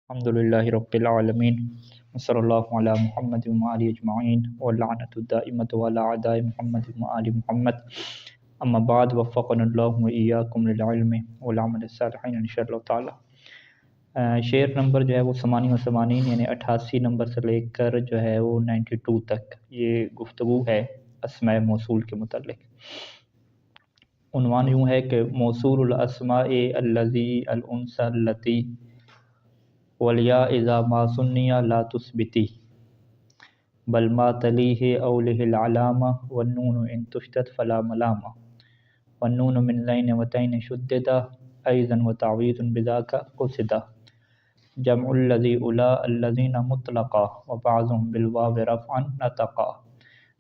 الحمدللہ رب العالمین وصلی اللہ علی محمد و آلہ اجمعین واللعنۃ الدائمۃ علی اعداء محمد و آل محمد اما بعد وفقنا اللہ و ایاکم للعلم والعمل الصالح انشاء اللہ تعالی۔ شعر نمبر جو ہے وہ 88 یعنی 88 نمبر سے لے کر جو ہے وہ 92 تک یہ گفتگو ہے اسماء موصول کے متعلق۔ عنوان یوں ہے کہ موصول الاسماء الذی الانثى التی والیا اذا ما سنیا لا تثبتی بل ما تلیہ اولہ العلامہ والنون ان تشدد فلا ملامہ والنون من لین وتین شددا ایضا وتعویض بذاک قصدا جمع الذی الا الذین مطلقا وبعضهم بالواو رفعا نطقا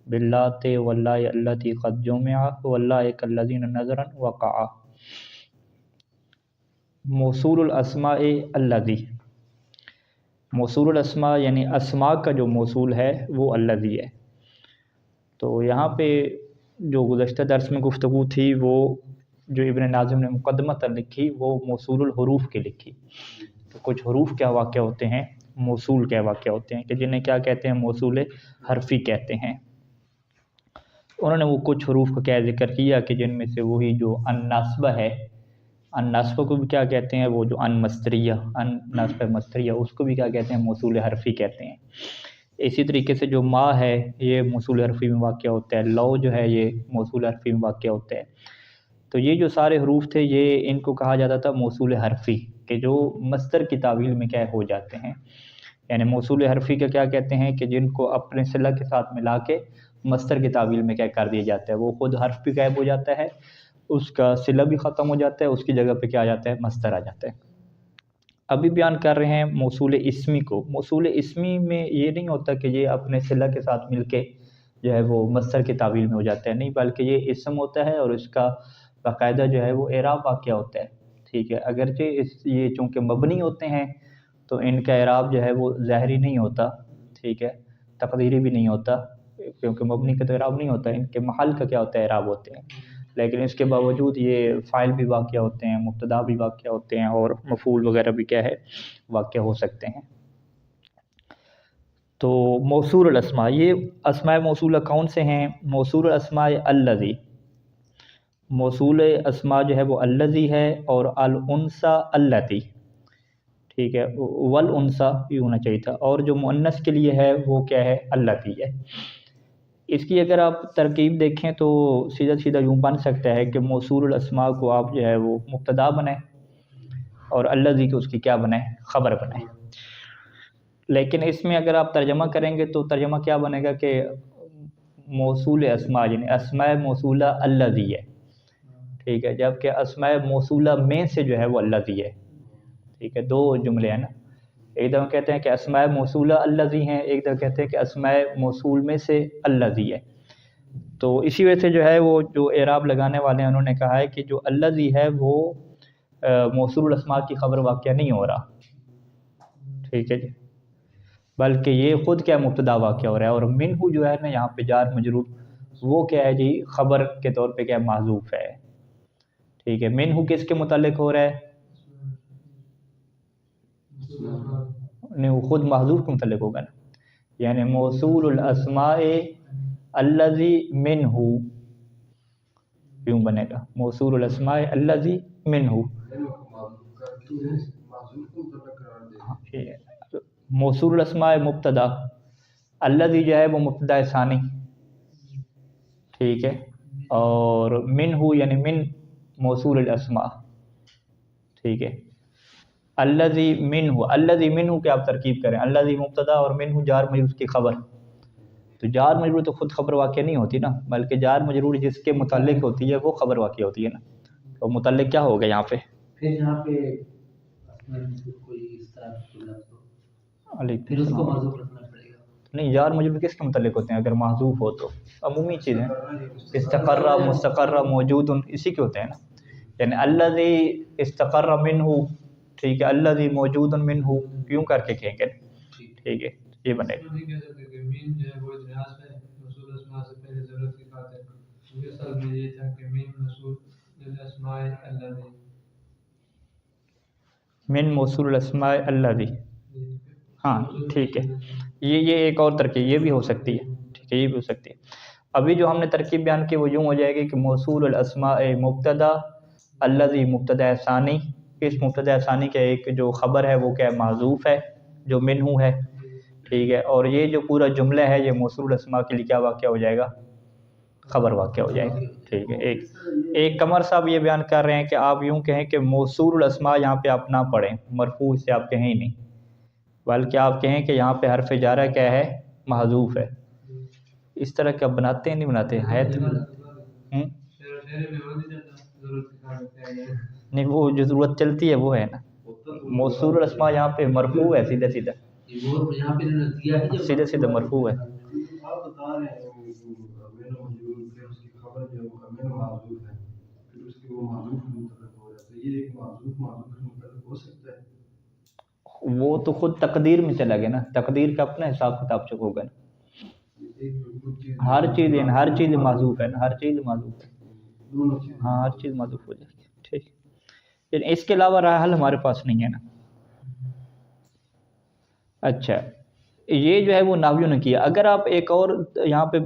باللات واللائے التی قد جمعا واللائے کالذین نظرا وقعا۔ موصول الاسماء الذی، موصول الاسماء یعنی اسماء کا جو موصول ہے وہ الذی ہے۔ تو یہاں پہ جو گزشتہ درس میں گفتگو تھی وہ جو ابن ناظم نے مقدمہ لکھی وہ موصول الحروف کی لکھی۔ تو کچھ حروف کیا واقع ہوتے ہیں، موصول کیا واقع ہوتے ہیں کہ جنہیں کیا کہتے ہیں، موصول حرفی کہتے ہیں۔ انہوں نے وہ کچھ حروف کا کیا ذکر کیا کہ جن میں سے وہی جو النصب ہے، النصب کو بھی کیا کہتے ہیں، وہ جو ان مصدریہ، ان نصب مصدریہ اس کو بھی کیا کہتے ہیں، موصول حرفی کہتے ہیں۔ اسی طریقے سے جو ما ہے یہ موصول حرفی میں واقع ہوتا ہے، لو جو ہے یہ موصول حرفی میں واقع ہوتا ہے۔ تو یہ جو سارے حروف تھے یہ ان کو کہا جاتا تھا موصول حرفی، کہ جو مصدر کی تعویل میں کیا ہو جاتے ہیں، یعنی موصول حرفی کا کیا کہتے ہیں کہ جن کو اپنے صلہ کے ساتھ ملا کے مصدر کی تعویل میں کیا کر دیا جاتا ہے، وہ خود حرف بھی غائب ہو جاتا ہے، اس کا صلہ بھی ختم ہو جاتا ہے، اس کی جگہ پہ کیا آ جاتا ہے، مصدر آ جاتا ہے۔ ابھی بیان کر رہے ہیں موصول اسمی کو۔ موصول اسمی میں یہ نہیں ہوتا کہ یہ اپنے صلہ کے ساتھ مل کے جو ہے وہ مصدر کی تعویل میں ہو جاتا ہے، نہیں، بلکہ یہ اسم ہوتا ہے اور اس کا باقاعدہ جو ہے وہ اعراب واقع ہوتا ہے، ٹھیک ہے۔ اگرچہ یہ چونکہ مبنی ہوتے ہیں تو ان کا اعراب جو ہے وہ ظاہری نہیں ہوتا، ٹھیک ہے، تقدیری بھی نہیں ہوتا، کیونکہ مبنی کا تو اعراب نہیں ہوتا، ان کے محل کا کیا ہوتا ہے، اعراب ہوتے ہیں۔ لیکن اس کے باوجود یہ فاعل بھی واقع ہوتے ہیں، مبتدا بھی واقع ہوتے ہیں اور مفعول وغیرہ بھی کیا ہے، واقع ہو سکتے ہیں۔ تو موصول الاسماء، یہ اسماء موصولہ کون سے ہیں؟ موصول الاسماء الذی، موصول اسماء جو ہے وہ الذی ہے، اور الانثی اللتی، ٹھیک ہے، والانثی یہ ہونا چاہیے تھا، اور جو مؤنث کے لیے ہے وہ کیا ہے، اللتی ہے۔ اس کی اگر آپ ترکیب دیکھیں تو سیدھا سیدھا یوں بن سکتا ہے کہ موصول الاسماء کو آپ جو ہے وہ مبتدا بنائیں اور الذی کو اس کی کیا بنائیں، خبر بنائیں۔ لیکن اس میں اگر آپ ترجمہ کریں گے تو ترجمہ کیا بنے گا کہ موصول اسماء یعنی اسماء موصولہ الذی ہے، ٹھیک ہے، جبکہ اسماء موصولہ میں سے جو ہے وہ الذی ہے، ٹھیک ہے، دو جملے ہیں نا، ایک دفعہ کہتے ہیں کہ اسماء موصولہ الذی ہیں، ایک دفعہ کہتے ہیں کہ اسماء موصول میں سے الذی ہے۔ تو اسی وجہ سے جو ہے وہ جو اعراب لگانے والے ہیں انہوں نے کہا ہے کہ جو الذی ہے وہ موصول الاسماء کی خبر واقع نہیں ہو رہا، ٹھیک ہے جی، بلکہ یہ خود کیا مبتدا واقع ہو رہا ہے، اور منہ جو ہے نا یہاں پہ جار مجرور وہ کیا ہے جی، خبر کے طور پہ کیا محذوف ہے، ٹھیک ہے۔ منہ کس کے متعلق ہو رہا ہے؟ نہیں، وہ خود محذوف کے متعلق ہوگا نا، یعنی موصول الاسماء الذی منہ، یوں بنے گا، موصول الاسماء الذی منہ، موصول الاسماء مبتدا، الذی جو ہے وہ مبتدا ثانی، ٹھیک ہے، اور منہ یعنی من موصول الاسماء، ٹھیک ہے۔ الذی منہ، الذی منہ کہ آپ ترکیب کریں، الذی مبتدا اور منہ جار مجرور اس کی خبر، تو جار مجرور تو خود خبر واقع نہیں ہوتی نا، بلکہ جار مجرور جس کے متعلق ہوتی ہے وہ خبر واقع ہوتی ہے نا، تو متعلق کیا ہوگا یہاں پہ، پھر یہاں پہ کوئی اس طرح پھر اس کو محذوف رکھنا پڑے گا، نہیں، جار مجرور کس کے متعلق ہوتے ہیں اگر محذوف ہو تو؟ عمومی چیزیں، استقر مستقر موجود اسی کے ہوتے ہیں نا، یعنی الذی استقر منہ، ٹھیک ہے، الذی موجود منہ، یوں کر کے کہیں گے، ٹھیک ہے، یہ بنے گا۔ من موصول الاسماء الذی، ہاں ٹھیک ہے، یہ ایک اور ترکیب یہ بھی ہو سکتی ہے، ٹھیک ہے، یہ بھی ہو سکتی ہے۔ ابھی جو ہم نے ترکیب بیان کی وہ یوں ہو جائے گی کہ موصول الاسماء مبتدا الذی مبتدا ثانی، اس مبتدا ثانی کا ایک جو خبر ہے وہ کیا محذوف ہے جو منہ ہے، ٹھیک ہے، اور یہ جو پورا جملہ ہے یہ موصول الاسماء کے لیے کیا واقع ہو جائے گا، خبر واقع ہو جائے گا، ٹھیک ہے۔ ایک قمر صاحب یہ بیان کر رہے ہیں کہ آپ یوں کہیں کہ موصول الاسماء یہاں پہ آپ نہ پڑھیں، مرفوع سے آپ کہیں ہی نہیں، بلکہ آپ کہیں کہ یہاں پہ حرف جارہ کیا ہے، محذوف ہے۔ اس طرح کا بناتے ہیں نہیں بناتے ہے نہیں، وہ جو ضرورت چلتی ہے وہ ہے نا، موصول الاسماء یہاں پہ مرفوع ہے، سیدھا سیدھا سیدھا سیدھا مرفوع ہے۔ وہ تو خود تقدیر میں چلا گیا نا، تقدیر کا اپنا حساب کتاب چک ہوگا نا، ہر چیز معذوف ہے نا، ہر چیز معذوف ہے، ہاں ہر چیز معذوف ہو جائے گی، ٹھیک، لیکن اس کے علاوہ راہ حل ہمارے پاس نہیں ہے نا۔ اچھا، یہ جو ہے وہ ناویوں نے کیا۔ اگر آپ ایک اور یہاں پہ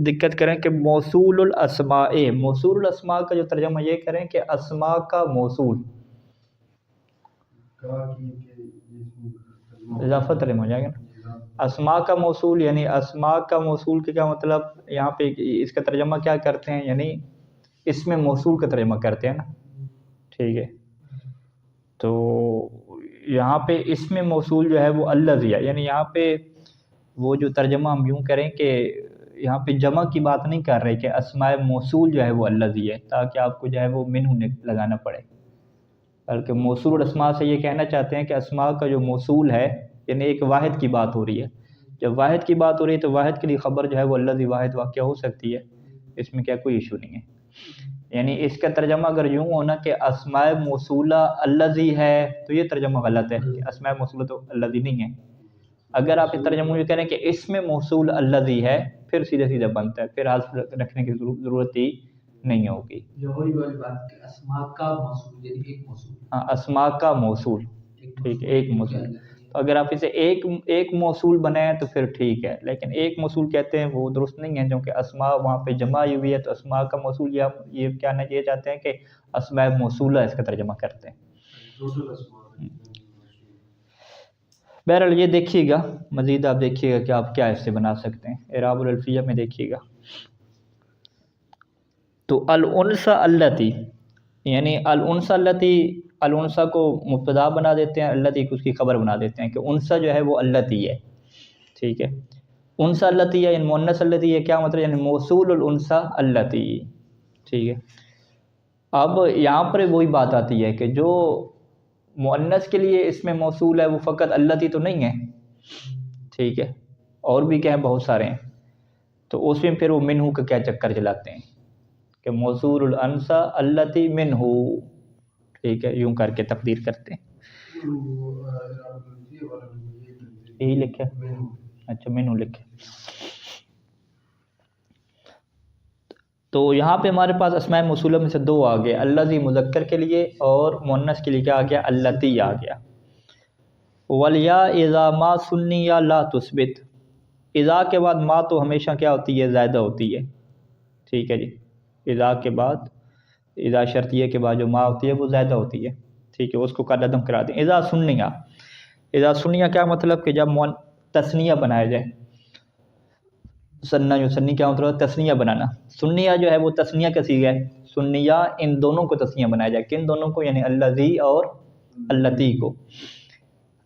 دقت کریں کہ موصول الاسماء، موصول الاسماء کا جو ترجمہ یہ کریں کہ اسماء کا موصول، اضافہ ترجمہ ہو جائے گا نا، اسماء کا موصول، یعنی اسماء کا موصول کے کیا مطلب، یہاں پہ اس کا ترجمہ کیا کرتے ہیں، یعنی اس میں موصول کا ترجمہ کرتے ہیں نا، ٹھیک ہے۔ تو یہاں پہ اس میں موصول جو ہے وہ الذی ہے، یعنی یہاں پہ وہ جو ترجمہ ہم یوں کریں کہ یہاں پہ جمع کی بات نہیں کر رہے کہ اسماء موصول جو ہے وہ الذی ہے، تاکہ آپ کو جو ہے وہ منہ لگانا پڑے، بلکہ موصول الاسماء سے یہ کہنا چاہتے ہیں کہ اسماء کا جو موصول ہے، یعنی ایک واحد کی بات ہو رہی ہے، جب واحد کی بات ہو رہی ہے تو واحد کے لیے خبر جو ہے وہ الذی واحد واقع ہو سکتی ہے، اس میں کیا کوئی ایشو نہیں ہے۔ یعنی اس کا ترجمہ اگر یوں ہونا کہ اسماء موصولہ الذی ہے تو یہ ترجمہ غلط ہے کہ اسماء موصولہ تو الذی نہیں ہے۔ اگر آپ اس ترجمہ یہ کریں کہ اس میں موصول الذی ہے، پھر سیدھا سیدھا بنتا ہے، پھر حذف رکھنے کی ضرورت ہی نہیں ہوگی۔ اسماء کا موصول یعنی ایک موصول، ہاں اسماء کا موصول، ٹھیک ہے، ایک موصول۔ تو اگر آپ اسے ایک موصول بنائیں تو پھر ٹھیک ہے، لیکن ایک موصول کہتے ہیں وہ درست نہیں ہے، کیونکہ اسماء وہاں پہ جمع ہوئی ہے، تو اسماء کا موصول یہ کیا نہ یہ چاہتے ہیں کہ اسماء موصولہ اس کا ترجمہ کرتے ہیں۔ بہرحال یہ دیکھیے گا مزید، آپ دیکھیے گا کہ آپ کیا اس سے بنا سکتے ہیں، اعراب الالفیہ میں دیکھیے گا۔ تو الانثى اللتی، یعنی الانثى اللتی، الانثى کو مبتدا بنا دیتے ہیں، اللتی کو اس کی خبر بنا دیتے ہیں کہ انثى جو ہے وہ اللتی ہے، ٹھیک ہے۔ انثى اللتی ہے، یعنی مؤنث اللتی ہے، کیا مطلب، یعنی موصول الانثى اللتی، ٹھیک ہے۔ اب یہاں پر وہی بات آتی ہے کہ جو مؤنث کے لیے اس میں موصول ہے وہ فقط اللتی تو نہیں ہے، ٹھیک ہے، اور بھی کیا ہیں، بہت سارے ہیں، تو اس میں پھر وہ منہ کا کیا چکر چلاتے ہیں کہ موصول الانثى اللتی منہ، ٹھیک ہے، یوں کر کے تقدیر کرتے ہیں، یہی لکھے، اچھا منہ لکھے۔ تو یہاں پہ ہمارے پاس اسماء موصولہ میں سے دو آ گئے، الذی مذکر کے لیے اور مؤنث کے لیے کیا آ گیا، اللتی آ گیا۔ والیا اذا ما سنی یا لا تثبت، اذا کے بعد ما تو ہمیشہ کیا ہوتی ہے، زائدہ ہوتی ہے، ٹھیک ہے جی، اذا کے بعد، اذا شرطیہ کے بعد جو ما ہوتی ہے وہ زائدہ ہوتی ہے، ٹھیک ہے، اس کو قد عدم کرا دیں۔ اذا سنیہ، اذا سنیہ کیا مطلب کہ جب تثنیہ بنایا جائے، سنہ جو سنی کیا مطلب تثنیہ بنانا، سنیہ جو ہے وہ تثنیہ کا صیغہ ہے، سنیہ ان دونوں کو تثنیہ بنایا جائے، کن دونوں کو، یعنی الذی اور اللتی کو،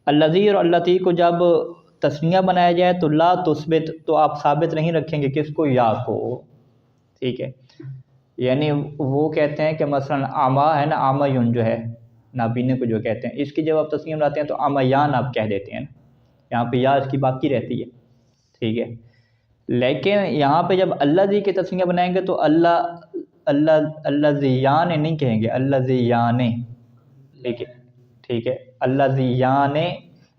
الذی اور اللتی کو جب تثنیہ بنایا جائے تو لا تثبت، تو آپ ثابت نہیں رکھیں گے کس کو، یا کو، ٹھیک ہے۔ یعنی وہ کہتے ہیں کہ مثلا آما ہے نا، آمایون جو ہے نابینے کو جو کہتے ہیں، اس کی جب آپ تثنیہ بناتے ہیں تو آمیان آپ کہہ دیتے ہیں، یہاں پہ یا اس کی باقی رہتی ہے، ٹھیک ہے۔ لیکن یہاں پہ جب الذی کی تثنیہ بنائیں گے تو الذیان نہیں کہیں گے، الذیان، ٹھیک ہے، الذیان،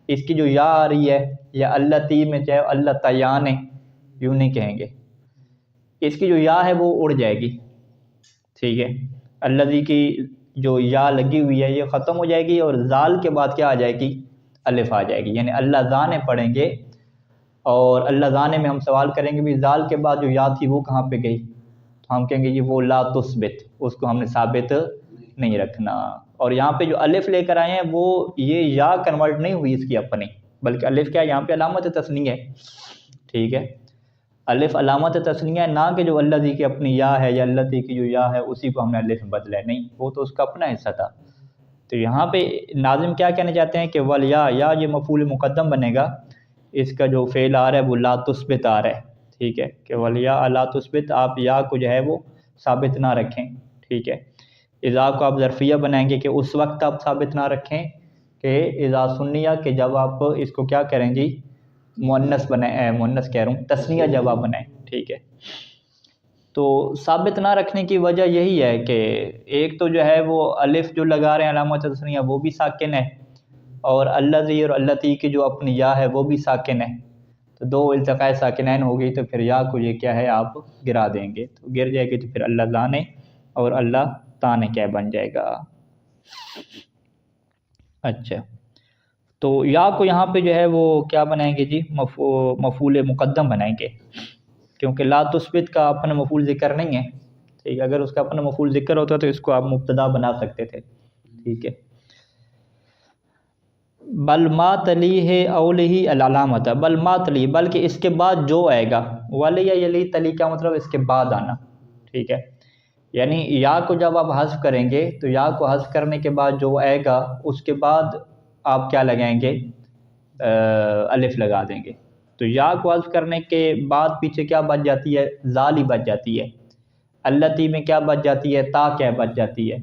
اس کی جو یا آ رہی ہے، یا اللتی میں چاہے اللتیان، یوں نہیں کہیں گے، اس کی جو یا ہے وہ اڑ جائے گی، ٹھیک ہے، الذی کی جو یا لگی ہوئی ہے یہ ختم ہو جائے گی، اور زال کے بعد کیا آ جائے گی، الف آ جائے گی، یعنی اللہ ذانے پڑھیں گے اور اللہ ذانے میں ہم سوال کریں گے بھی ذال کے بعد جو یا تھی وہ کہاں پہ گئی، تو ہم کہیں گے یہ وہ لا تثبت، اس کو ہم نے ثابت نہیں رکھنا۔ اور یہاں پہ جو الف لے کر آئے ہیں وہ یہ یا کنورٹ نہیں ہوئی اس کی اپنی، بلکہ الف کیا ہے یہاں پہ علامت تثنیہ ہے، ٹھیک ہے، الف علامت تثنیہ ہے، نہ کہ جو الذی کی اپنی یا ہے یا الذی کی جو یا ہے اسی کو ہم نے الف میں بدلا ہے، نہیں، وہ تو اس کا اپنا حصہ تھا۔ تو یہاں پہ ناظم کیا کہنا چاہتے ہیں کہ والیا، یا یہ مفعول مقدم بنے گا، اس کا جو فعل آ رہا ہے وہ لا تثبت آ رہا ہے، ٹھیک ہے، کہ والیا لا تثبت، آپ یا کو جو ہے وہ ثابت نہ رکھیں، ٹھیک ہے۔ اذا کو آپ ظرفیہ بنائیں گے کہ اس وقت آپ ثابت نہ رکھیں، کہ اذا سنیہ، کہ جب آپ اس کو کیا کریں جی مؤنث بنائیں، مؤنث کہہ رہا ہوں تثنیہ جب آپ بنائیں، ٹھیک ہے۔ تو ثابت نہ رکھنے کی وجہ یہی ہے کہ ایک تو جو ہے وہ الف جو لگا رہے ہیں علامت تثنیہ وہ بھی ساکن ہے، اور الذی اور اللتی کی جو اپنی یا ہے وہ بھی ساکن ہے، تو دو التقاء ساکنین ہو گئی، تو پھر یا کو یہ کیا ہے آپ گرا دیں گے، تو گر جائے گی، تو پھر اللہ ذانے اور اللہ تانے کیا بن جائے گا۔ اچھا، تو یا کو یہاں پہ جو ہے وہ کیا بنائیں گے جی مفعول مقدم بنائیں گے، کیونکہ لا تثبت کا اپنا مفعول ذکر نہیں ہے، ٹھیک ہے، اگر اس کا اپنا مفعول ذکر ہوتا تو اس کو آپ مبتدا بنا سکتے تھے، ٹھیک ہے۔ بل ما تلی ہے اولہ العلامت، بل ما تلی، بلکہ اس کے بعد جو آئے گا، ولی یا یلی، تلی کا مطلب اس کے بعد آنا، ٹھیک ہے، یعنی یا کو جب آپ حذف کریں گے تو یا کو حذف کرنے کے بعد جو آئے گا اس کے بعد آپ کیا لگائیں گے، الف لگا دیں گے، تو یا کو حذف کرنے کے بعد پیچھے کیا بچ جاتی ہے، ذال ہی بچ جاتی ہے، اللتی میں کیا بچ جاتی ہے، تا کیا بچ جاتی ہے،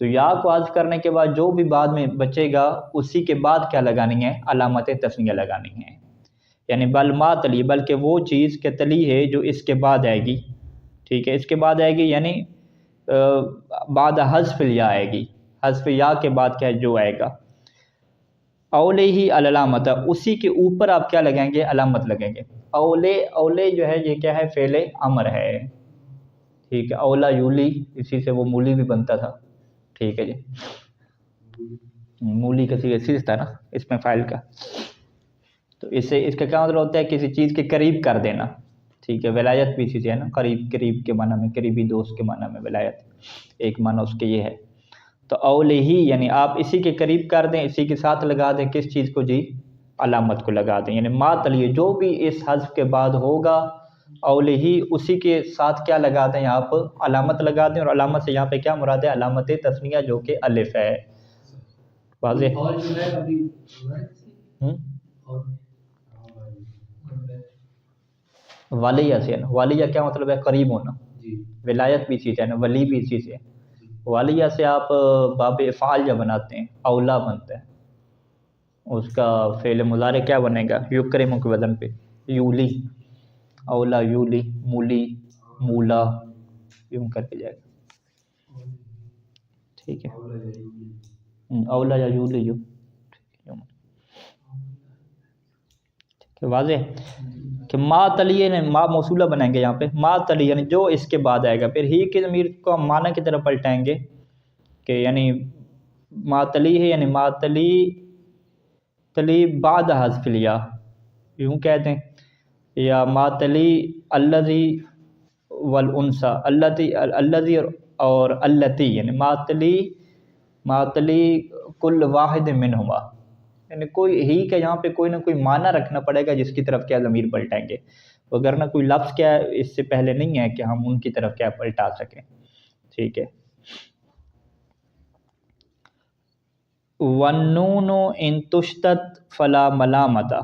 تو یا کو حذف کرنے کے بعد جو بھی بعد میں بچے گا اسی کے بعد کیا لگانی ہے، علامت تثنیہ لگانی ہے، یعنی بل ما تلی، بلکہ وہ چیز کہ تلی ہے جو اس کے بعد آئے گی، ٹھیک ہے، اس کے بعد آئے گی، یعنی بعد حذف یا آئے گی، حذف یا کے بعد کیا جو آئے گا، اولے ہی علامت، اسی کے اوپر آپ کیا لگائیں گے، علامت لگیں گے، اولے، اولے جو ہے یہ کیا ہے، فعل امر ہے، ٹھیک ہے، اولا یولی، اسی سے وہ مولی بھی بنتا تھا، ٹھیک ہے جی، مولی کسی تھا نا اس میں فاعل کا، تو اس سے اس کا کیا مطلب ہوتا ہے، کسی چیز کے قریب کر دینا، ٹھیک ہے، ولایت بھی اسی سے ہے نا، قریب، قریب کے معنی میں، قریبی دوست کے معنی میں ولایت، ایک معنی اس کے یہ ہے، تو اولے ہی یعنی آپ اسی کے قریب کر دیں، اسی کے ساتھ لگا دیں، کس چیز کو جی، علامت کو لگا دیں، یعنی ما تلیے جو بھی اس حذف کے بعد ہوگا اولے ہی اسی کے ساتھ کیا لگا دیں، یہاں پر علامت لگا دیں، اور علامت سے یہاں پہ کیا مراد ہے، علامت تثنیہ جو کہ الف ہے، واضح؟ اور جو ہے ابھی والیہ سے ہے نا، والیہ کیا مطلب ہے، قریب ہونا، جی، ولایت بھی اسی سے ہے نا، ولی بھی اسی سے ہے، والیہ سے آپ باب افعال جب بناتے ہیں اولا بنتا ہے، اس کا فعل مضارع کیا بنے گا، یکرم کے وزن پہ یولی، اولا یولی، مولی، مولا، یوں کر کے جائے گا، ٹھیک ہے، اولا یا یولی یوں، ٹھیک ہے، واضح کہ ما تلیے نے ما موصولہ بنائیں گے یہاں پہ، ما تلی یعنی جو اس کے بعد آئے گا، پھر ہی کی ضمیر کو ہم معنی کی طرف پلٹائیں گے کہ یعنی ما تلی ہے، یعنی ما تلی، تلی بعد حذف لیا، یوں کہتے ہیں، یا ما تلی الذی والانثی، الذی اور اللتی، یعنی ما تلی کل واحد منہما، یعنی کوئی ہی کا یہاں پہ کوئی نہ کوئی معنی رکھنا پڑے گا جس کی طرف کیا ضمیر پلٹائیں گے، وگرنہ کوئی لفظ کیا اس سے پہلے نہیں ہے کہ ہم ان کی طرف کیا پلٹا سکیں، ٹھیک ہے۔ وَالنُّونُ إِن تُشْتَتْ فَلَا مَلَامَةَ،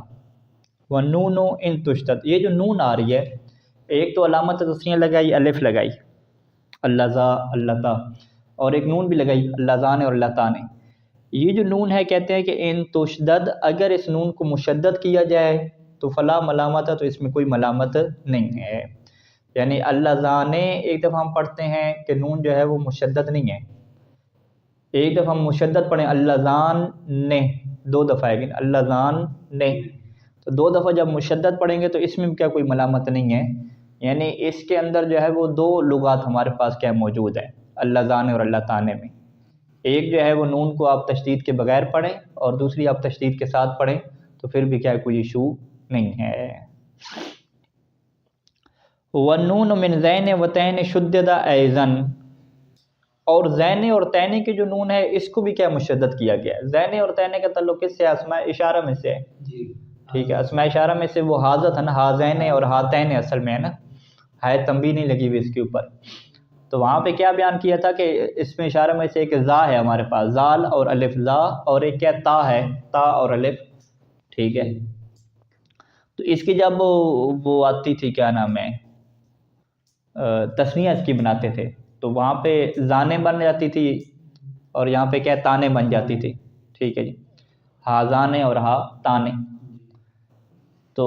وَالنُّونُ إِن تُشْتَتْ، یہ جو نون آ رہی ہے، ایک تو علامت تثنیہ لگائی، الف لگائی، اللہ ذا، اللہ تا، اور ایک نون بھی لگائی، اللہ ذا نے اور اللہ تا نے، یہ جو نون ہے کہتے ہیں کہ ان تشدد، اگر اس نون کو مشدد کیا جائے تو فلا ملامت، تو اس میں کوئی ملامت نہیں ہے، یعنی اللہ ذانے ایک دفعہ ہم پڑھتے ہیں کہ نون جو ہے وہ مشدد نہیں ہے، ایک دفعہ ہم مشدد پڑھیں اللہ ذان نے، دو دفعہ ہے، اللہ ذان نے، تو دو دفعہ جب مشدد پڑھیں گے تو اس میں کیا کوئی ملامت نہیں ہے، یعنی اس کے اندر جو ہے وہ دو لغات ہمارے پاس کیا موجود ہے، اللہ ذانے اور اللہ تانے میں، ایک جو ہے وہ نون کو آپ تشدید کے بغیر پڑھیں اور دوسری آپ تشدید کے ساتھ پڑھیں تو پھر بھی کیا کوئی ایشو نہیں ہے۔ وَالنُّونُ مِنْ زَيْنِ وَتَيْنِ شُدِّدَ أَيْضًا، اور زینے اور تینے کے جو نون ہے اس کو بھی کیا مشدد کیا گیا ہے۔ زینے اور تینے کا تعلق کس سے؟ اسماء اشارہ میں سے ہے، ٹھیک ہے، اسماء اشارہ میں سے وہ حاضت ہے نا، ہازینے اور ہاتین اصل میں ہے نا، ہے تنبیہ نہیں لگی ہوئی اس کے اوپر۔ تو وہاں پہ کیا بیان کیا تھا کہ اس میں اشارہ میں سے ایک زا ہے ہمارے پاس، زال اور الف زا، اور ایک کیا تا ہے، تا اور الف، ٹھیک ہے۔ تو اس کی جب وہ آتی تھی کیا نام ہے، تسنیہ اس کی بناتے تھے تو وہاں پہ زانے بن جاتی تھی اور یہاں پہ کیا تانے بن جاتی تھی، ٹھیک ہے جی، ہازانے اور ہا تانے۔ تو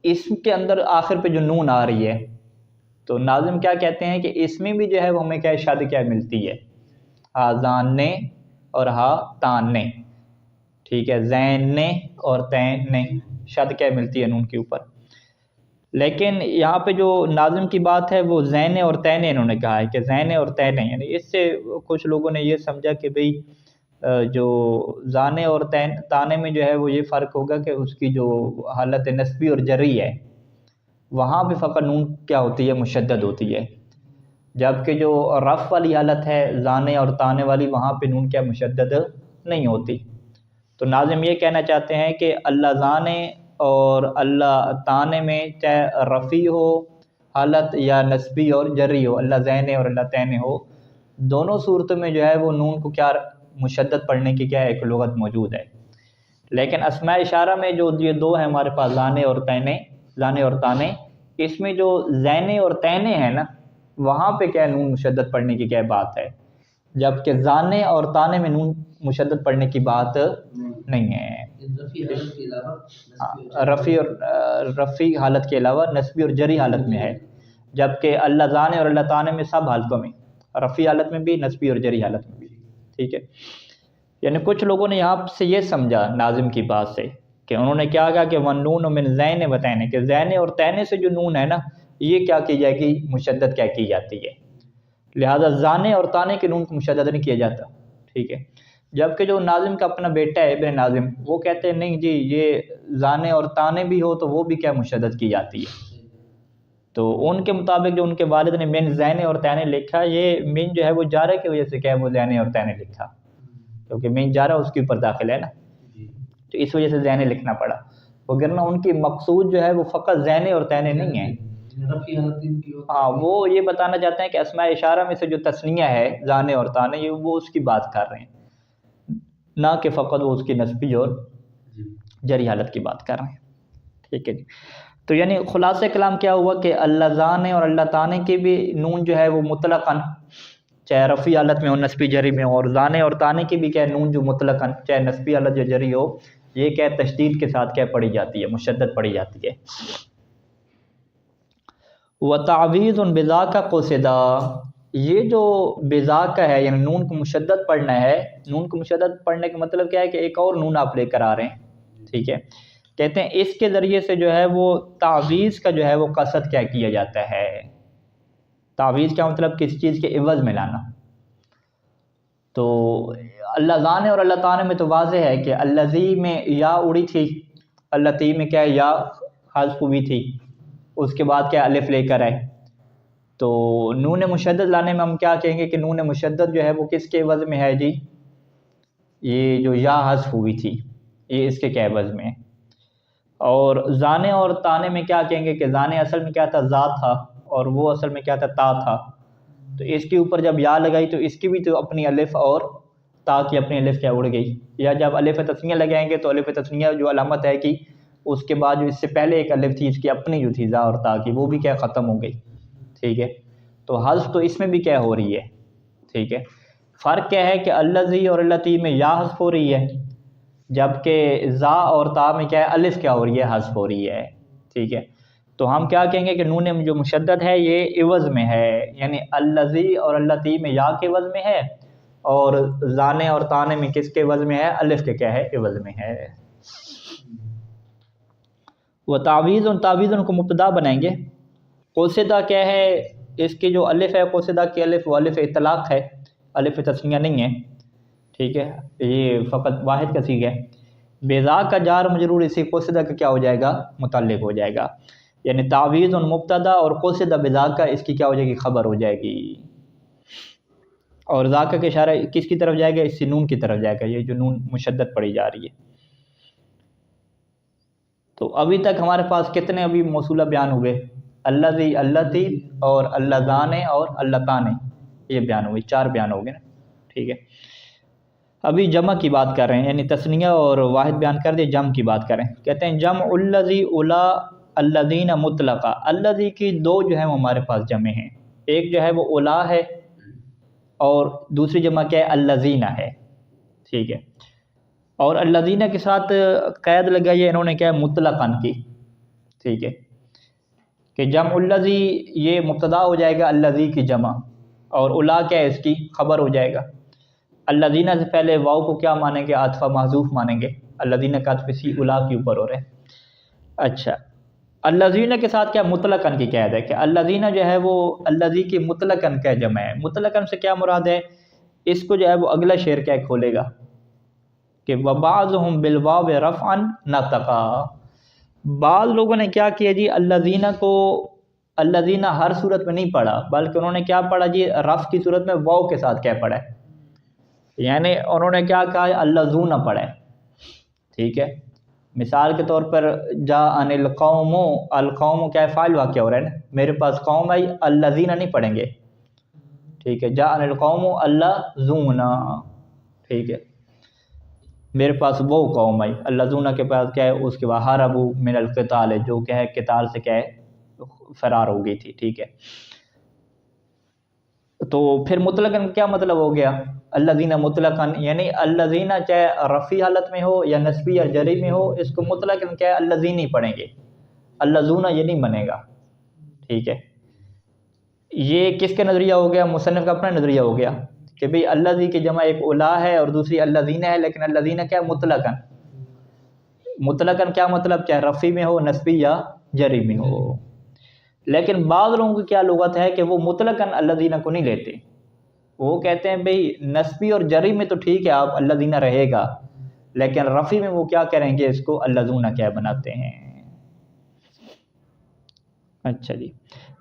اس کے اندر آخر پہ جو نون آ رہی ہے تو ناظم کیا کہتے ہیں کہ اس میں بھی جو ہے وہ ہمیں کیا شد کیا ملتی ہے، ہازانے اور ہا تانے، ٹھیک ہے، زینے اور تینے، شد کیا ملتی ہے نون کے اوپر۔ لیکن یہاں پہ جو ناظم کی بات ہے وہ زینے اور تینے انہوں نے کہا ہے کہ زینے اور تینے، یعنی اس سے کچھ لوگوں نے یہ سمجھا کہ بھئی جو زانے اور تانے میں جو ہے وہ یہ فرق ہوگا کہ اس کی جو حالت نسبی اور جری ہے وہاں پہ فقط نون کیا ہوتی ہے، مشدد ہوتی ہے، جبکہ جو رف والی حالت ہے زانے اور تانے والی وہاں پہ نون کیا مشدد نہیں ہوتی۔ تو ناظم یہ کہنا چاہتے ہیں کہ اللہ زانے اور اللہ تانے میں چاہے رفیع ہو حالت یا نسبی اور جری ہو، اللہ زینے اور اللہ تینے ہو، دونوں صورتوں میں جو ہے وہ نون کو کیا مشدد پڑھنے کی کیا ایک لغت موجود ہے۔ لیکن اسماء اشارہ میں جو یہ دو ہیں ہمارے پاس، زانے اور تینے، زانے اور تانے، اس میں جو زینے اور تینے ہیں نا وہاں پہ کیا نون مشدد پڑھنے کی کیا بات ہے، جبکہ زانے اور تانے میں نون مشدد پڑھنے کی بات نہیں ہے۔ رفیع حالت کے علاوہ نسبی اور جری حالت میں ہے، جبکہ اللہ زانے اور اللہ تانے میں سب حالتوں میں، رفیع حالت میں بھی، نسبی اور جری حالت میں بھی، ٹھیک ہے۔ یعنی کچھ لوگوں نے یہاں سے یہ سمجھا ناظم کی بات سے کہ انہوں نے کیا کہا کہ وَالنُّونُ مِنْ زَيْنِ وَتَيْنِ، کہ زینے اور تینے سے جو نون ہے نا یہ کیا کی جائے گی، مشدد کیا کی جاتی ہے، لہذا زانے اور تانے کے نون کو مشدد نہیں کیا جاتا، ٹھیک ہے۔ جبکہ جو ناظم کا اپنا بیٹا ہے ابن ناظم وہ کہتے ہیں نہیں جی یہ زانے اور تانے بھی ہو تو وہ بھی کیا مشدد کی جاتی ہے۔ تو ان کے مطابق جو ان کے والد نے من زینے اور تینے لکھا، یہ من جو ہے وہ جارہ کی وجہ سے کیا ہے وہ زینے اور تینے لکھا، کیونکہ من جارہ اس کے اوپر داخل ہے نا، تو اس وجہ سے زینے لکھنا پڑا، وگرنہ ان کی مقصود جو ہے وہ فقط زینے اور تینے نہیں ہیں۔ ہاں وہ یہ بتانا چاہتے ہیں کہ اسماء اشارہ میں سے جو تثنیہ ہے زانے اور تانے یہ وہ اس کی بات کر رہے ہیں، نہ کہ فقط وہ اس کی نسبی اور جری حالت کی بات کر رہے ہیں، ٹھیک ہے جی۔ تو یعنی خلاصہ کلام کیا ہوا کہ اللہ زانے اور اللہ تانے کی بھی نون جو ہے وہ مطلقاً چاہے رفیع حالت میں ہو نسبی جری میں ہو، اور زانے اور تانے کی بھی کیا نون جو مطلقاً چاہے نسبی حالت یا جری ہو یہ کیا تشدید کے ساتھ کیا پڑھی جاتی ہے، مشدد پڑھی جاتی ہے۔ وَتَعْوِيضٌ بِذَاكَ قُصِدَ، یہ جو بِذَاكَ ہے یعنی نون کو مشدد پڑھنا ہے، نون کو مشدد پڑھنے کا مطلب کیا ہے کہ ایک اور نون آپ لے کر آ رہے ہیں، ٹھیک ہے، کہتے ہیں اس کے ذریعے سے جو ہے وہ تعویض کا جو ہے وہ قصد کیا کیا جاتا ہے۔ تعویض کیا مطلب کسی چیز کے عوض میں لانا۔ تو اللہ زانے اور اللہ تانے میں تو واضح ہے کہ الذی میں یا اڑی تھی، اللہ تی میں کیا یا حذف ہوئی تھی، اس کے بعد کیا الف لے کر آئے، تو نون مشدد لانے میں ہم کیا کہیں گے کہ نون مشدد جو ہے وہ کس کے عوض میں ہے جی، یہ جو یا حذف ہوئی تھی یہ اس کے کیا عوض میں ہے۔ اور زانے اور تانے میں کیا کہیں گے کہ زانے اصل میں کیا تھا، زا تھا، اور وہ اصل میں کیا تھا، تا تھا، تو اس کے اوپر جب یا لگائی تو اس کی بھی تو اپنی الف اور تا کی اپنی الف کیا اڑ گئی، یا جب الف تثنیہ لگائیں گے تو الف تثنیہ جو علامت ہے کہ اس کے بعد جو اس سے پہلے ایک الف تھی اس کی اپنی جو تھی زا اور تا کی وہ بھی کیا ختم ہو گئی، ٹھیک ہے۔ تو حذف تو اس میں بھی کیا ہو رہی ہے، ٹھیک ہے۔ فرق کیا ہے کہ الذی اور اللہ تی میں یا حذف ہو رہی ہے، جبکہ زا اور تا میں کیا ہے الف کیا ہو رہی ہے، حذف ہو رہی ہے، ٹھیک ہے۔ تو ہم کیا کہیں گے کہ نون جو مشدد ہے یہ عوض میں ہے، یعنی الذی اور اللہ تی میں یا کے عوض میں ہے، اور زانے اور تانے میں کس کے عوض میں ہے، الف کے کیا ہے عوض میں ہے۔ وہ تعویض ان کو مبتدا بنائیں گے۔ قصدہ کیا ہے، اس کی جو الف ہے قصدہ کی الف وہ الف اطلاق ہے، الف تثنیہ نہیں ہے، ٹھیک ہے، یہ فقط واحد کا صیغہ ہے۔ بذا کا جار مجرور اسی قصدہ کا کیا ہو جائے گا، متعلق ہو جائے گا، یعنی تعویض مبتدا اور قصدہ بذا کا اس کی کیا ہو جائے گی، خبر ہو جائے گی۔ اور ذاکہ کا اشارہ کس کی طرف جائے گا، اس سے نون کی طرف جائے گا، یہ جو نون مشدد پڑی جا رہی ہے۔ تو ابھی تک ہمارے پاس کتنے ابھی موصولہ بیان ہوئے، الذی، اللتی اور اللذان اور اللتان، یہ بیان ہوئے، 4 بیان ہو گئے نا، ٹھیک ہے۔ ابھی جمع کی بات کر رہے ہیں، یعنی تثنیہ اور واحد بیان کر دے، جمع کی بات کریں۔ کہتے ہیں جمع الذی الا الذین مطلقہ، الذی کی 2 جو ہیں وہ ہمارے پاس جمع ہیں، ایک جو ہے وہ الا ہے اور دوسری جمع کیا ہے، الذین ہے، ٹھیک ہے۔ اور الذین کے ساتھ قید لگائی ہے انہوں نے کیا ہے، مطلقاً کی، ٹھیک ہے، کہ جمع الذی یہ مبتدا ہو جائے گا الذی کی جمع، اور الا کیا ہے، اس کی خبر ہو جائے گا۔ الذین سے پہلے واو کو کیا مانیں گے، عاطفہ محذوف مانیں گے، الذین کا عطف اسی الا کے اوپر ہو رہا ہے۔ اچھا، الذین کے ساتھ کیا مطلقاً کی قید ہے، کہ الذین جو ہے وہ الذی کی مطلقاً کا جمع ہے۔ مطلقاً سے کیا مراد ہے، اس کو جو ہے وہ اگلا شعر کیا کھولے گا کہ وَبَعْضُهُمْ بِالْوَاوِ رَفْعًا نَطَقًا، بعض لوگوں نے کیا کیا جی، الذین کو الذین ہر صورت میں نہیں پڑھا، بلکہ انہوں نے کیا پڑھا جی، رفع کی صورت میں واو کے ساتھ کیا پڑھا ہے، یعنی انہوں نے کیا کہا ہے، اللذون پڑھا ہے، ٹھیک ہے۔ مثال کے طور پر جاءنی القوم، القوم کیا ہے، فاعل واقع ہو رہا ہے نا، میرے پاس قوم آئی، الذین نہیں پڑھیں گے، ٹھیک ہے۔ جاءنی القوم اللذون، ٹھیک ہے، میرے پاس وہ قوم آئی، اللذون کے پاس کیا ہے، اس کے بعد ہربوا من القتال، جو کیا ہے قتال سے کیا ہے فرار ہو گئی تھی، ٹھیک ہے۔ تو پھر مطلقاً کیا مطلب ہو گیا، الذین مطلقاً، یعنی الذین چاہے رفعی حالت میں ہو یا نصبی یا جری میں ہو، اس کو مطلقاً کیا ہے الذین ہی پڑھیں گے، اللذون یہ نہیں بنے گا، ٹھیک ہے۔ یہ کس کا نظریہ ہو گیا، مصنف کا اپنا نظریہ ہو گیا کہ بھئی الذی کی جمع ایک الا ہے اور دوسری الذین ہے، لیکن الذین کیا مطلقاً، مطلقاً کیا مطلب، چاہے رفعی میں ہو نصبی یا جری میں ہو۔ لیکن بعض لوگوں کی کیا لغت ہے کہ وہ مطلقاً الذین کو نہیں لیتے، وہ کہتے ہیں بھئی نصبی اور جری میں تو ٹھیک ہے آپ الذین رہے گا، لیکن رفعی میں وہ کیا کریں گے، اس کو اللذون کیا بناتے ہیں۔ اچھا جی،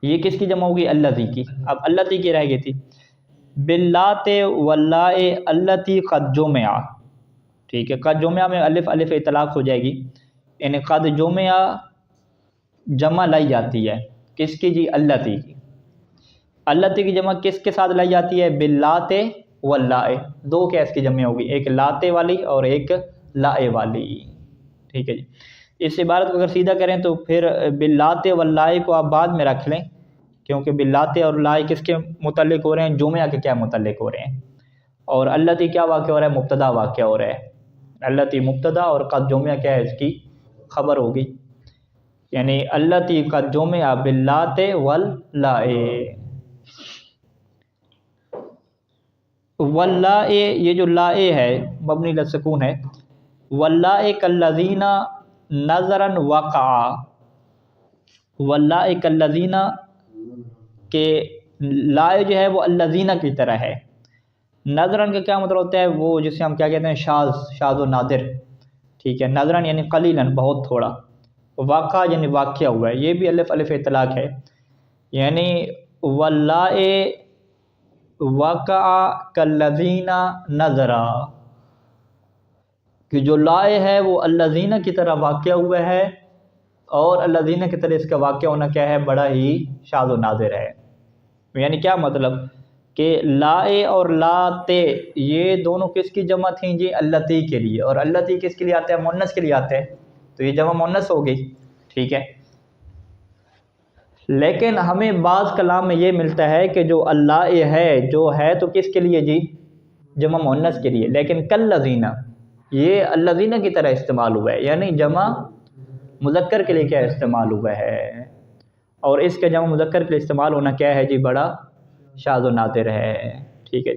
یہ کس کی جمع ہوگی، الذی کی۔ اب التی کی رہ گئی تھی، باللات واللاء التی قد جمع، ٹھیک ہے، قد جمع میں الف الف اطلاق ہو جائے گی، یعنی قد جمع جمع لائی جاتی ہے کس کی جی، التی کی۔ التی کی جمع کس کے ساتھ لائی جاتی ہے، باللات واللاء، 2 کیا اس کی جمع ہوگی، ایک لاتے والی اور ایک لائے والی، ٹھیک ہے جی۔ اس عبارت کو اگر سیدھا کریں تو پھر باللات واللاء کو آپ بعد میں رکھ لیں، کیونکہ باللات اور لاء کس کے متعلق ہو رہے ہیں، جمعہ کے کیا متعلق ہو رہے ہیں، اور التی کیا واقع ہو رہا ہے، مبتدا واقع ہو رہا ہے، التی مبتدا اور قد جمعہ کیا ہے اس کی خبر ہوگی، یعنی التی قد جمع باللات واللاء۔ واللاء، یہ جو لاء ہے مبنی للسکون ہے، واللاء کالذین نظرا وقعا، واللاء کالذین کہ لاء جو ہے وہ الذین کی طرح ہے، نظرن کا کیا مطلب ہوتا ہے، وہ جسے ہم کیا کہتے ہیں، شاذ و نادر، ٹھیک ہے، نظرن یعنی قلیلاً بہت تھوڑا، واقع یعنی واقعہ ہوا ہے، یہ بھی الف الف اطلاق ہے، یعنی واللاء وقع کالذین نظرا، کہ جو لائے ہے وہ الذین کی طرح واقع ہوا ہے، اور الذین کی طرح اس کا واقع ہونا کیا ہے، بڑا ہی شاذ و نادر ہے۔ یعنی کیا مطلب کہ لائے اور لاتے یہ دونوں کس کی جمع تھیں جی، التی کے لیے، اور التی کس کے لیے آتے ہیں، مؤنث کے لیے آتے ہیں، تو یہ جمع مؤنث ہو گئی، ٹھیک ہے۔ لیکن ہمیں بعض کلام میں یہ ملتا ہے کہ جو اللہ ہے، جو ہے تو کس کے لیے جی، جمع مؤنث کے لیے، لیکن کالذین یہ الذین کی طرح استعمال ہوا ہے، یعنی جمع مذکر کے لیے کیا استعمال ہوا ہے، اور اس کا جمع مذکر کے لیے استعمال ہونا کیا ہے جی، بڑا شاذ و نادر ہے، ٹھیک ہے۔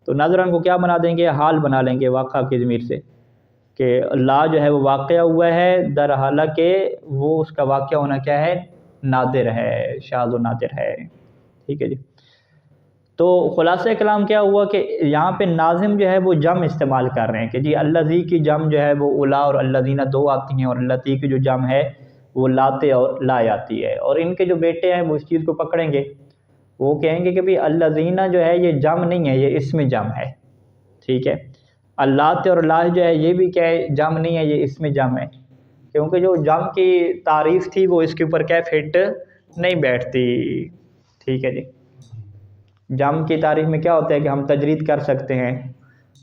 تو ناظرین کو کیا بنا دیں گے، حال بنا لیں گے واقعہ کی ضمیر سے، کہ لا جو ہے وہ واقعہ ہوا ہے، در حالانکہ وہ اس کا واقعہ ہونا کیا ہے، نادر ہے، شاذ و نادر ہے، ٹھیک ہے جی۔ تو خلاصہ کلام کیا ہوا کہ یہاں پہ ناظم جو ہے وہ جم استعمال کر رہے ہیں کہ جی الذی کی جم جو ہے وہ الا اور الذین دو آتی ہیں، اور اللتی کی جو جم ہے وہ لاتے اور لا آتی ہے، اور ان کے جو بیٹے ہیں وہ اس چیز کو پکڑیں گے، وہ کہیں گے کہ بھئی الذین جو ہے یہ جم نہیں ہے، یہ اسم جم ہے، ٹھیک ہے۔ اللات اور لا جو ہے یہ بھی کیا ہے، جم نہیں ہے، یہ اسم جم ہے، کیونکہ جو جم کی تعریف تھی وہ اس کے اوپر کیا فٹ نہیں بیٹھتی، ٹھیک ہے جی۔ جم کی تعریف میں کیا ہوتا ہے کہ ہم تجرید کر سکتے ہیں،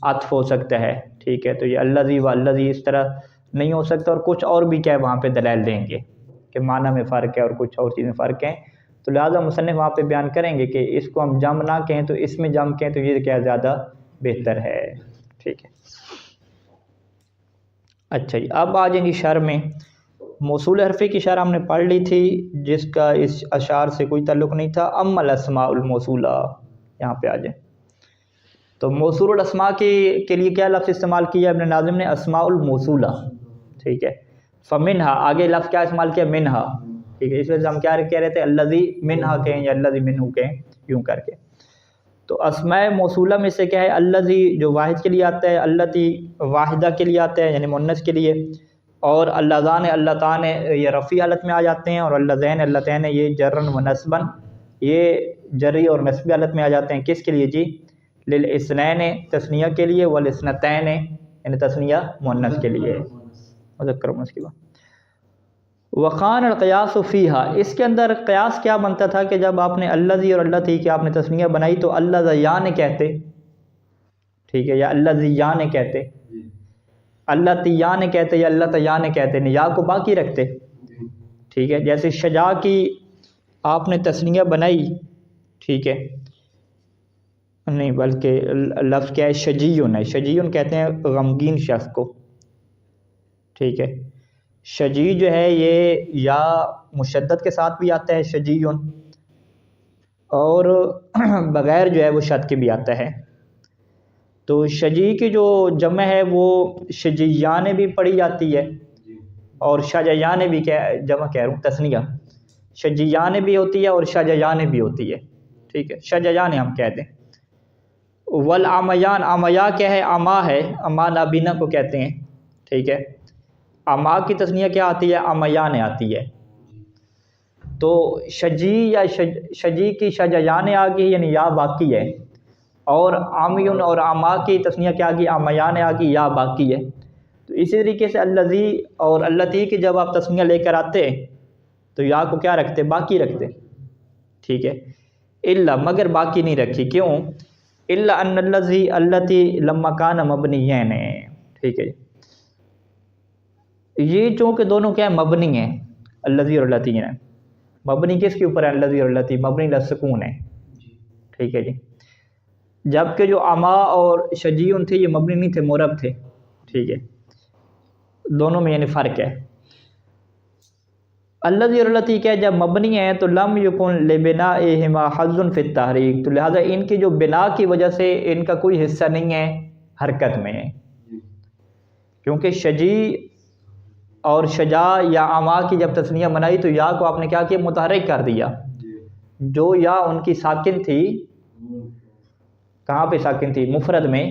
عطف ہو سکتا ہے، ٹھیک ہے، تو یہ الذی و الذی اس طرح نہیں ہو سکتا، اور کچھ اور بھی کیا ہے وہاں پہ دلائل دیں گے کہ معنی میں فرق ہے اور کچھ اور چیزیں فرق ہیں، تو لہٰذا مصنف وہاں پہ بیان کریں گے کہ اس کو ہم جم نہ کہیں تو اس میں جم کہیں تو یہ کیا زیادہ بہتر ہے، ٹھیک ہے۔ اچھا جی، اب آ جائیں گی شرح میں۔ موصول حرفی کی شرح ہم نے پڑھ لی تھی جس کا اس اشعار سے کوئی تعلق نہیں تھا۔ اما الاسماء الموصولہ، یہاں پہ آ جائیں تو موصول الاسماء کے لیے کیا لفظ استعمال کیا ابن ناظم نے؟ اسماء الموصولہ، ٹھیک ہے۔ فمنہا، آگے لفظ کیا استعمال کیا؟ منہا، ٹھیک ہے، اس وجہ سے ہم کیا کہہ رہے تھے الذی منہا کہیں یا الذی منہو کہیں، یوں کر کے۔ تو اسماء موصولہ میں سے کیا ہے؟ الذی جو واحد کے لیے آتا ہے، اللتی واحدہ کے لیے آتا ہے یعنی مؤنث کے لیے، اور اللذان اللتان یہ رفیع حالت میں آ جاتے ہیں، اور اللذین اللتین یہ جرن و نصبن یہ جری اور نصبی حالت میں آ جاتے ہیں۔ کس کے لیے جی؟ للاثنین تثنیہ کے لیے، والاثنتین یعنی تثنیہ مؤنث کے لیے، مذکر مؤنث کے بعد۔ وقان القیاس فیہا، اس کے اندر قیاس کیا بنتا تھا کہ جب آپ نے الذی اور اللتی کی آپ نے تثنیہ بنائی تو اللذیان کہتے، ٹھیک ہے، یا اللذیان کہتے، اللتیان کہتے یا اللتیان کہتے، یا کو باقی رکھتے، ٹھیک ہے۔ جیسے شجاع کی آپ نے تثنیہ بنائی، ٹھیک ہے، نہیں بلکہ لفظ کیا ہے؟ شجیون ہے، شجیون کہتے ہیں غمگین شخص کو، ٹھیک ہے۔ شجیع جو ہے یہ یا مشدد کے ساتھ بھی آتا ہے شجیون، اور بغیر جو ہے وہ شد کے بھی آتا ہے۔ تو شجیع کی جو جمع ہے وہ شجیعان بھی پڑھی جاتی ہے، اور شجیعان بھی کیا جمع کہہ رہا ہوں تثنیہ، شجیعان بھی ہوتی ہے اور شجیعان بھی ہوتی ہے، ٹھیک ہے، شجیعان ہم کہہ دیں۔ والامیان، امیا کیا ہے؟ اما ہے، اما نابینا کو کہتے ہیں، ٹھیک ہے۔ اما کی تثنیہ کیا آتی ہے؟ امیان آتی ہے۔ تو شجیع یا شجیع کی شجیعان آ گئی یعنی یا باقی ہے، اور عامیون اور اما کی تثنیہ کیا آ گئی؟ امیان آ گئی، یا باقی ہے۔ تو اسی طریقے سے الذی اور اللتی کی جب آپ تثنیہ لے کر آتے تو یا کو کیا رکھتے؟ باقی رکھتے، ٹھیک ہے۔ الا، مگر باقی نہیں رکھی، کیوں؟ الا ان الذی اللتی لما کان مبنیین، ٹھیک ہے۔ یہ چونکہ دونوں کیا ہے؟ مبنی ہیں، الذی اور اللتی ہیں۔ مبنی کس کے اوپر ہے؟ الذی اور اللتی، مبنی للسکون ہے، ٹھیک ہے جی۔ جبکہ جو اما اور شجیعن تھے یہ مبنی نہیں تھے، مرب تھے، ٹھیک ہے، دونوں میں یعنی فرق ہے۔ الذی اور اللتی کیا ہے؟ جب مبنی ہیں تو لم یکن لبنائہما حظ فی التحریک، تو لہذا ان کی جو بنا کی وجہ سے ان کا کوئی حصہ نہیں ہے حرکت میں، کیونکہ شجیع اور شجاع یا اما کی جب تثنیہ بنائی تو یا کو آپ نے کیا کیا؟ متحرک کر دیا۔ جو یا ان کی ساکن تھی، کہاں پہ ساکن تھی؟ مفرد میں،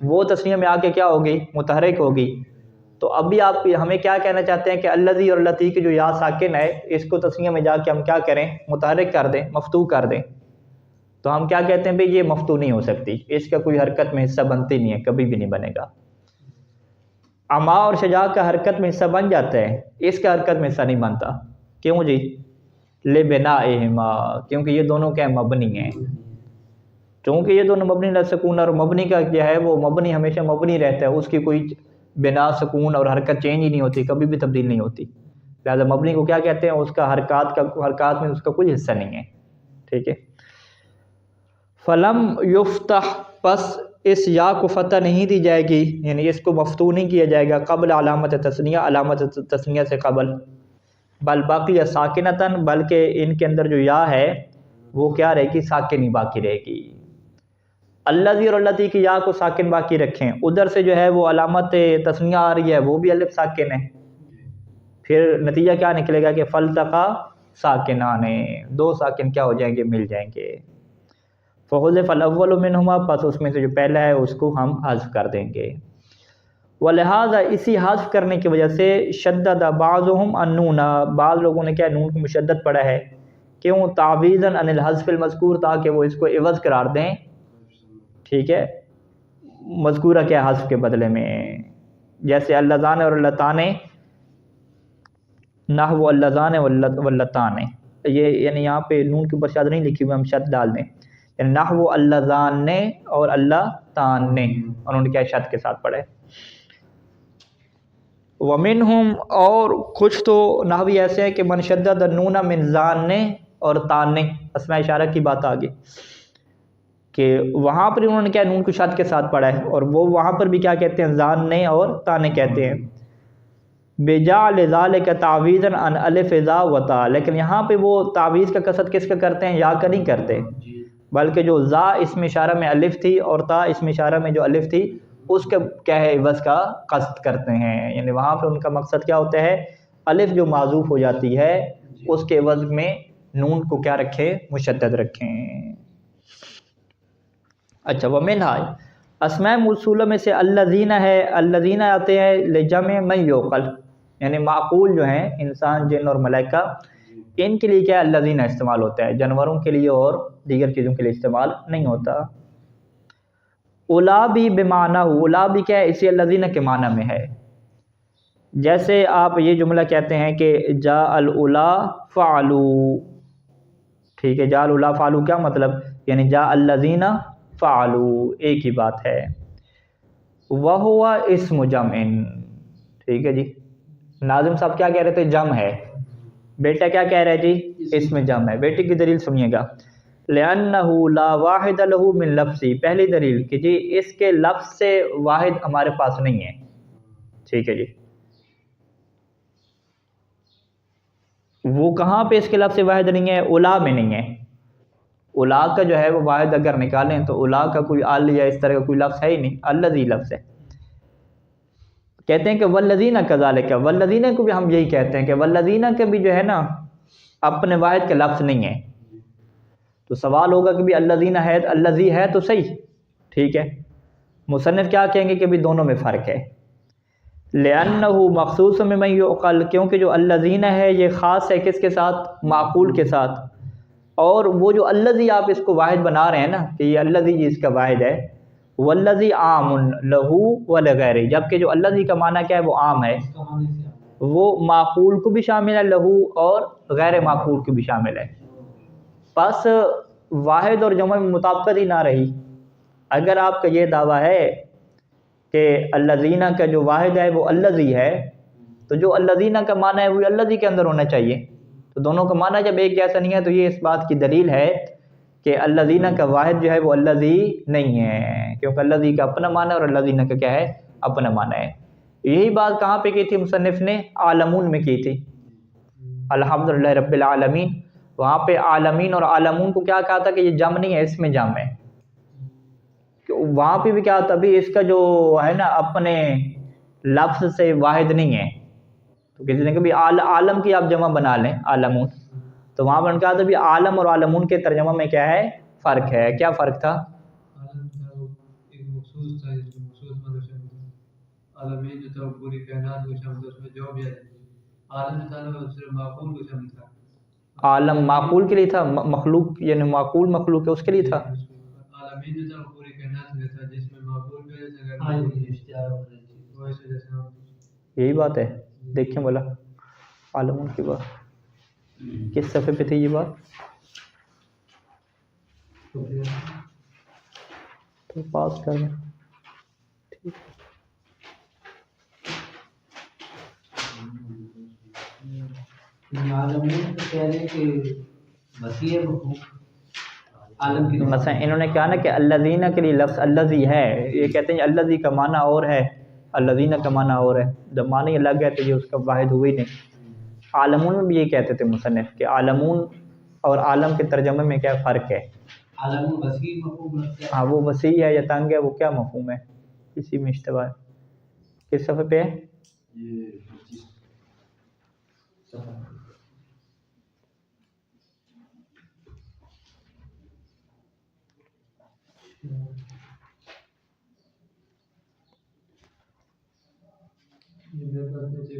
وہ تثنیہ میں آ کے کیا ہوگی؟ متحرک ہوگی۔ تو ابھی آپ ہمیں کیا کہنا چاہتے ہیں کہ الذی اور اللتی کی جو یا ساکن ہے اس کو تثنیہ میں جا کے ہم کیا کریں؟ متحرک کر دیں، مفتوح کر دیں۔ تو ہم کیا کہتے ہیں بھئی یہ مفتوح نہیں ہو سکتی، اس کا کوئی حرکت میں حصہ بنتی نہیں ہے، کبھی بھی نہیں بنے گا۔ اما اور شجاع کا حرکت میں حصہ بن جاتا ہے، اس کا حرکت میں حصہ نہیں بنتا، کیوں جی؟ لبنائہما، کیونکہ یہ دونوں کیا مبنی ہیں، چونکہ یہ دونوں مبنی للسکون، اور مبنی کا کیا ہے؟ وہ مبنی ہمیشہ مبنی رہتا ہے، اس کی کوئی بنا سکون اور حرکت چینج ہی نہیں ہوتی، کبھی بھی تبدیل نہیں ہوتی، لہذا مبنی کو کیا کہتے ہیں؟ اس کا حرکات میں اس کا کوئی حصہ نہیں ہے، ٹھیک ہے۔ فلم یفتح، پس اس یا کو فتح نہیں دی جائے گی، یعنی اس کو مفتوح نہیں کیا جائے گا، قبل علامت تثنیہ، علامت تثنیہ سے قبل، بل باقی ساکنتاً، بلکہ ان کے اندر جو یا ہے وہ کیا رہے گی؟ ساکن ہی باقی رہے گی۔ الذی اور اللتی کی یا کو ساکن باقی رکھیں، ادھر سے جو ہے وہ علامت تثنیہ آ رہی ہے وہ بھی الف ساکن ہے، پھر نتیجہ کیا نکلے گا کہ فالتقا ساکنان، دو ساکن کیا ہو جائیں گے؟ مل جائیں گے۔ فحذف الاول منہما، پس اس میں سے جو پہلا ہے اس کو ہم حذف کر دیں گے. ولہذا اسی حذف کرنے کی وجہ سے شدد بعضهم النون، بعض لوگوں نے کیا نون کو مشدد پڑھا ہے، کیوں؟ تعویضا عن الحذف المذکور، تاکہ وہ اس کو عوض قرار دیں، ٹھیک ہے، مذکورہ کیا حذف کے بدلے میں. جیسے اللذان اور اللتان، نحو اللذان واللتان، یہ یعنی یہاں پہ نون کے اوپر شد نہیں لکھی ہوئی، ہم شد ڈال دیں، یعنی نحو اللذان اور اللتان، اور انہوں نے کیا شد کے ساتھ پڑھا ہے. ومنہم، اور کچھ تو نحوی ایسے ہیں کہ من شدد النون من ذان اور تان، اسماء اشارہ کی بات آگے کہ وہاں پر انہوں نے کیا نون کو شد کے ساتھ پڑھا ہے، اور وہ وہاں پر بھی کیا کہتے ہیں، ذان اور تان کہتے ہیں. بجعل ذالک تعویضا عن الف ذا و تا، لیکن یہاں پہ وہ تعویض کا قصد کس کا کرتے ہیں، یا کا نہیں کرتے، بلکہ جو ذا اسم اشارہ میں الف تھی اور تا اسم اشارہ میں جو الف تھی اس کا کیا ہے، عوض کا قصد کرتے ہیں. یعنی وہاں پہ ان کا مقصد کیا ہوتا ہے، الف جو معذوف ہو جاتی ہے اس کے عوض میں نون کو کیا رکھیں، مشدد رکھیں. اچھا، ومنها اسماء موصولہ میں سے الذین ہے، الذین آتے ہیں لجمع من یعقل، یعنی معقول جو ہیں انسان، جن اور ملائکہ، ان کے لیے کیا الذین استعمال ہوتا ہے، جانوروں کے لیے اور دیگر چیزوں کے لیے استعمال نہیں ہوتا. اولا بھی بمعنی، اولا بھی کیا ہے، اسی الذین کے معنی میں ہے. جیسے آپ یہ جملہ کہتے ہیں کہ جاء الاولا فعلوا، ٹھیک ہے، جاء الاولا فعلوا کیا مطلب، یعنی جاء الذین فعلوا، ایک ہی بات ہے. وَهُوَ اسم جمع، ٹھیک ہے جی. ناظم صاحب کیا کہہ رہے تھے، جمع ہے، بیٹا کیا کہہ رہے جی، اسم جمع ہے. بیٹے کی دلیل سنیے گا. لِأَنَّهُ لَا وَاحِدَ لَهُ مِن لَفْظِ، پہلی دلیل کہ جی اس کے لفظ سے واحد ہمارے پاس نہیں ہے، ٹھیک ہے جی. وہ کہاں پہ اس کے لفظ سے واحد نہیں ہے، اولا میں نہیں ہے. اولا کا جو ہے وہ واحد اگر نکالیں تو اولا کا کوئی ال یا اس طرح کا کوئی لفظ ہے ہی نہیں، الذی لفظ ہے. کہتے ہیں کہ والذین کذالک، والذین کو بھی ہم یہی کہتے ہیں کہ والذین کے بھی جو ہے نا اپنے واحد کے لفظ نہیں ہے. تو سوال ہوگا کہ بھی الذین ہے، الذی ہے تو صحیح، ٹھیک ہے. مصنف کیا کہیں گے کہ بھی دونوں میں فرق ہے. لأنہ مخصوص ممن یعقل، کیونکہ جو الذین ہے یہ خاص ہے کس کے ساتھ، معقول کے ساتھ. اور وہ جو الذی آپ اس کو واحد بنا رہے ہیں نا کہ یہ الذی اس کا واحد ہے، والذی عام لہو ولغیرہ، جبکہ جو الذی کا معنی کیا ہے وہ عام ہے، وہ معقول کو بھی شامل ہے، لہو اور غیر معقول کو بھی شامل ہے. پس واحد اور جمع میں مطابقت ہی نہ رہی. اگر آپ کا یہ دعویٰ ہے کہ الذین کا جو واحد ہے وہ الذی ہے، تو جو الذین کا معنی ہے وہ الذی کے اندر ہونا چاہیے. تو دونوں کا معنی جب ایک جیسا نہیں ہے تو یہ اس بات کی دلیل ہے کہ الذین کا واحد جو ہے وہ الذی نہیں ہے، کیونکہ الذی کا اپنا معنی ہے اور الذین کا کیا ہے، اپنا معنی ہے. یہی بات کہاں پہ کی تھی مصنف نے، عالمون میں کی تھی، الحمدللہ رب العالمین. وہاں پہ عالمین اور عالمون کو کیا کہا تھا کہ یہ جمع نہیں ہے، اس میں جمع ہے. وہاں پہ بھی کیا تھا، بھی اس کا جو ہے نا اپنے لفظ سے واحد نہیں ہے. تو کسی نے کہا بھی عالم کی آپ جمع بنا لیں عالمون، تو وہاں پر کہا تھا بھی عالم اور عالمون کے ترجمہ میں کیا ہے، فرق ہے. کیا فرق تھا، ایک مخصوص تھا جس میں مخصوص معنی شامل تھا، عالمین جو تھا وہ پوری کائنات کو شامل تھا، اس میں جو بھی ہے. عالم جو تھا وہ صرف معقول کو شامل تھا. عالم معقول کے لیے تھا، مخلوق یعنی معقول مخلوق ہے اس کے لیے تھا. عالمین جو تھا وہ پوری کائنات میں تھا، جس میں معقول بھی ہے، اگر وہ اس وجہ سے یہی بات ہے. دیکھیں بولا عالمون کی بات کس صفحے پہ تھی یہ بات، تو پاس کر دیں. ٹھیک، عالمین تو کہہ رہے ہیں کہ وسیع عالم کی، مثلا انہوں نے کہا نا کہ الذین کے لیے لفظ الذی ہے، یہ کہتے ہیں الذی کا معنی اور ہے، الذین کا معنی اور ہے. جب معنی الگ ہے تو یہ اس کا واحد ہوئی نہیں. عالمون میں بھی یہ کہتے تھے مصنف کہ عالمون اور عالم کے ترجمے میں کیا فرق ہے. عالم وسیع مفہوم رکھتا ہے، ہاں وہ وسیع ہے یا تنگ ہے، وہ کیا مفہوم ہے، اسی میں اشتباہ ہے. کس صفحے پہ ہے، یہ 25 صفحہ.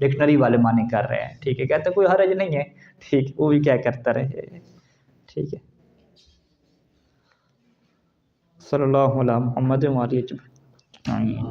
ڈکشنری والے معنی کر رہے ہیں، ٹھیک ہے، کہتے کوئی حرج نہیں ہے، ٹھیک، وہ بھی کیا کرتا رہے، ٹھیک ہے۔ صلی اللہ علیہ محمد و آلہ اجمعین۔